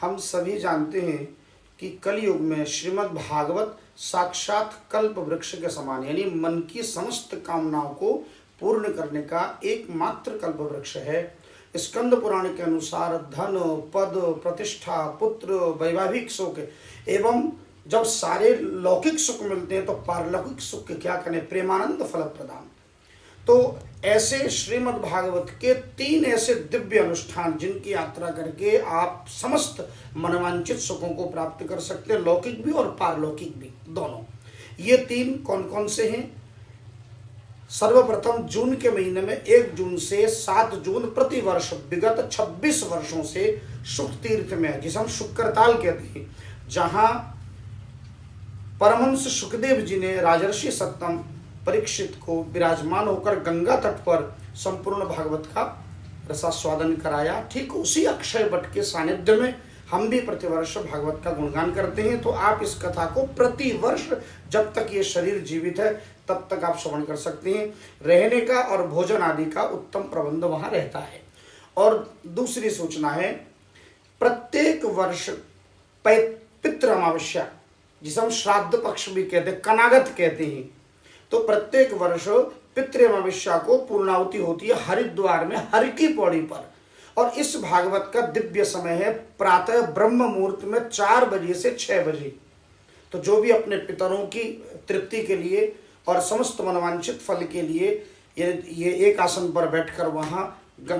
हम सभी जानते हैं कि कलयुग में श्रीमद् भागवत साक्षात कल्प वृक्ष के समान, यानी मन की समस्त कामनाओं को पूर्ण करने का एकमात्र कल्प वृक्ष है। स्कंद पुराण के अनुसार धन, पद, प्रतिष्ठा, पुत्र, वैवाहिक सुख एवं जब सारे लौकिक सुख मिलते हैं तो पारलौकिक सुख के क्या करें, प्रेमानंद फल प्रदान। तो ऐसे श्रीमद् भागवत के 3 ऐसे दिव्य अनुष्ठान जिनकी यात्रा करके आप समस्त मनवांचित सुखों को प्राप्त कर सकते हैं, लौकिक भी और पारलौकिक भी दोनों। ये 3 कौन कौन से हैं? सर्वप्रथम जून के महीने में 1 जून से 7 जून प्रतिवर्ष विगत 26 वर्षों से शुक तीर्थ में, जिसे हम शुक्रताल कहते हैं, जहां परमहंस सुखदेव जी ने राजर्षि सत्तम परीक्षित को विराजमान होकर गंगा तट पर संपूर्ण भागवत का रसास्वादन कराया, ठीक उसी अक्षय वट के सानिध्य में हम भी प्रतिवर्ष भागवत का गुणगान करते हैं। तो आप इस कथा को प्रतिवर्ष जब तक ये शरीर जीवित है तब तक आप श्रवण कर सकते हैं। रहने का और भोजन आदि का उत्तम प्रबंध वहां रहता है। और दूसरी सूचना है, प्रत्येक वर्ष पितृ अमावस्या, जिसे हम श्राद्ध पक्ष भी कहते हैं, कनागत कहते हैं, तो प्रत्येक वर्ष पितृ अमावस्या को पूर्णाहुति होती है हरिद्वार में हरि की पौड़ी पर। और इस भागवत का दिव्य समय है प्रातः ब्रह्म मुहूर्त में 4 बजे से 6 बजे। तो जो भी अपने पितरों की तृप्ति के लिए और समस्त मनवांछित फल के लिए ये एक आसन पर बैठकर वहां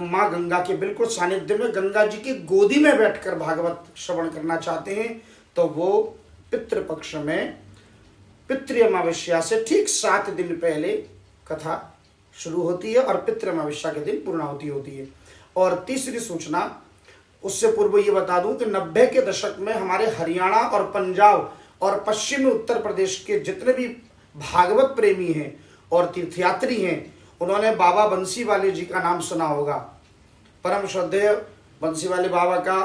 माँ गंगा के बिल्कुल सानिध्य में गंगा जी की गोदी में बैठकर भागवत श्रवण करना चाहते हैं, तो वो पितृपक्ष में पितृ अमावस्या से ठीक 7 दिन पहले कथा शुरू होती है और पितृ अमावस्या के दिन पूर्णाहुति होती है। और तीसरी सूचना, उससे पूर्व ये बता दूं कि 90 के दशक में हमारे हरियाणा और पंजाब और पश्चिमी उत्तर प्रदेश के जितने भी भागवत प्रेमी हैं और तीर्थयात्री हैं, उन्होंने बाबा बंसी वाले जी का नाम सुना होगा। परम श्रद्धेय बंसी वाले बाबा का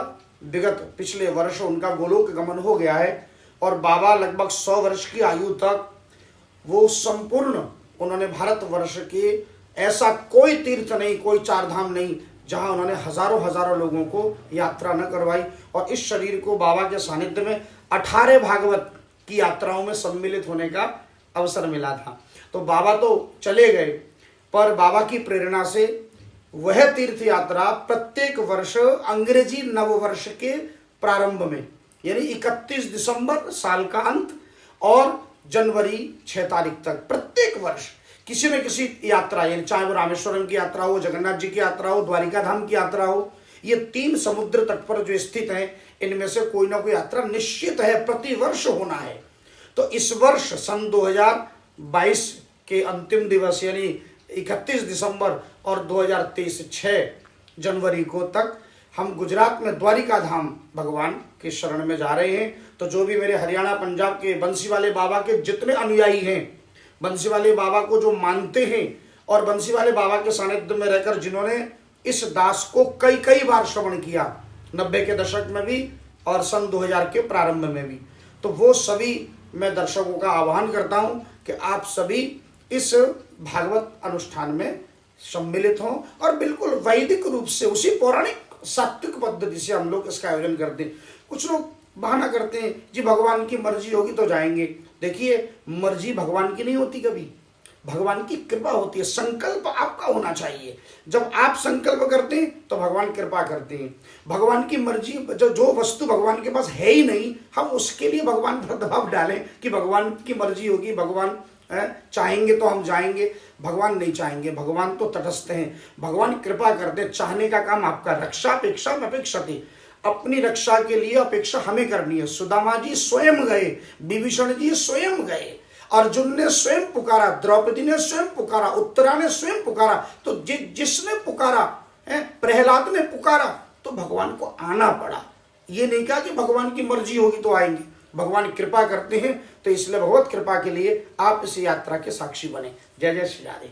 विगत पिछले वर्ष उनका गोलोक गमन हो गया है और बाबा लगभग 100 वर्ष की आयु तक वो संपूर्ण उन्होंने भारतवर्ष के ऐसा कोई तीर्थ नहीं, कोई 4 धाम नहीं जहां उन्होंने हजारों लोगों को यात्रा न करवाई। और इस शरीर को बाबा के सानिध्य में 18 भागवत की यात्राओं में सम्मिलित होने का अवसर मिला था। तो बाबा तो चले गए, पर बाबा की प्रेरणा से वह तीर्थ यात्रा प्रत्येक वर्ष अंग्रेजी नववर्ष के प्रारंभ में, यानी 31 दिसंबर साल का अंत और जनवरी 6 तारीख तक प्रत्येक वर्ष किसी न किसी यात्रा, यानी चाहे वो रामेश्वरम की यात्रा हो, जगन्नाथ जी की यात्रा हो, द्वारिका धाम की यात्रा हो, ये 3 समुद्र तट पर जो स्थित हैं, इनमें से कोई ना कोई यात्रा निश्चित है, प्रतिवर्ष होना है। तो इस वर्ष सन 2022 के अंतिम दिवस यानी 31 दिसंबर और 2023 6 जनवरी को तक हम गुजरात में द्वारिका धाम भगवान के शरण में जा रहे हैं। तो जो भी मेरे हरियाणा पंजाब के बंसी वाले बाबा के जितने अनुयायी हैं, बंसी वाले बाबा को जो मानते हैं और बंसी वाले बाबा के सानिध्य में रहकर जिन्होंने इस दास को कई बार श्रवण किया, 90 के दशक में भी और सन 2000 के प्रारंभ में भी, तो वो सभी मैं दर्शकों का आह्वान करता हूं कि आप सभी इस भागवत अनुष्ठान में सम्मिलित हों और बिल्कुल वैदिक रूप से उसी पौराणिक सात्विक पद्धति से हम लोग इसका आयोजन करते हैं। कुछ लोग बहाना करते हैं जी भगवान की मर्जी होगी तो जाएंगे। देखिए, मर्जी भगवान की नहीं होती, कभी भगवान की कृपा होती है। संकल्प आपका होना चाहिए। जब आप संकल्प करते हैं तो भगवान कृपा करते हैं। भगवान की मर्जी, जो वस्तु भगवान के पास है ही नहीं, हम उसके लिए भगवान पर दबाव डालें कि भगवान की मर्जी होगी, भगवान चाहेंगे तो हम जाएंगे। भगवान नहीं चाहेंगे, भगवान तो तटस्थ हैं, भगवान कृपा करते। चाहने का काम आपका, रक्षा अपेक्षा अपेक्षति, अपनी रक्षा के लिए अपेक्षा हमें करनी है। सुदामा जी स्वयं गए, विभीषण जी स्वयं गए, अर्जुन ने स्वयं पुकारा, द्रौपदी ने स्वयं पुकारा, उत्तरा ने स्वयं पुकारा। तो जिसने पुकारा, प्रहलाद ने पुकारा, तो भगवान को आना पड़ा। ये नहीं कहा कि भगवान की मर्जी होगी तो आएंगे। भगवान कृपा करते हैं, तो इसलिए भगवत कृपा के लिए आप इस यात्रा के साक्षी बने। जय जय श्री राधे।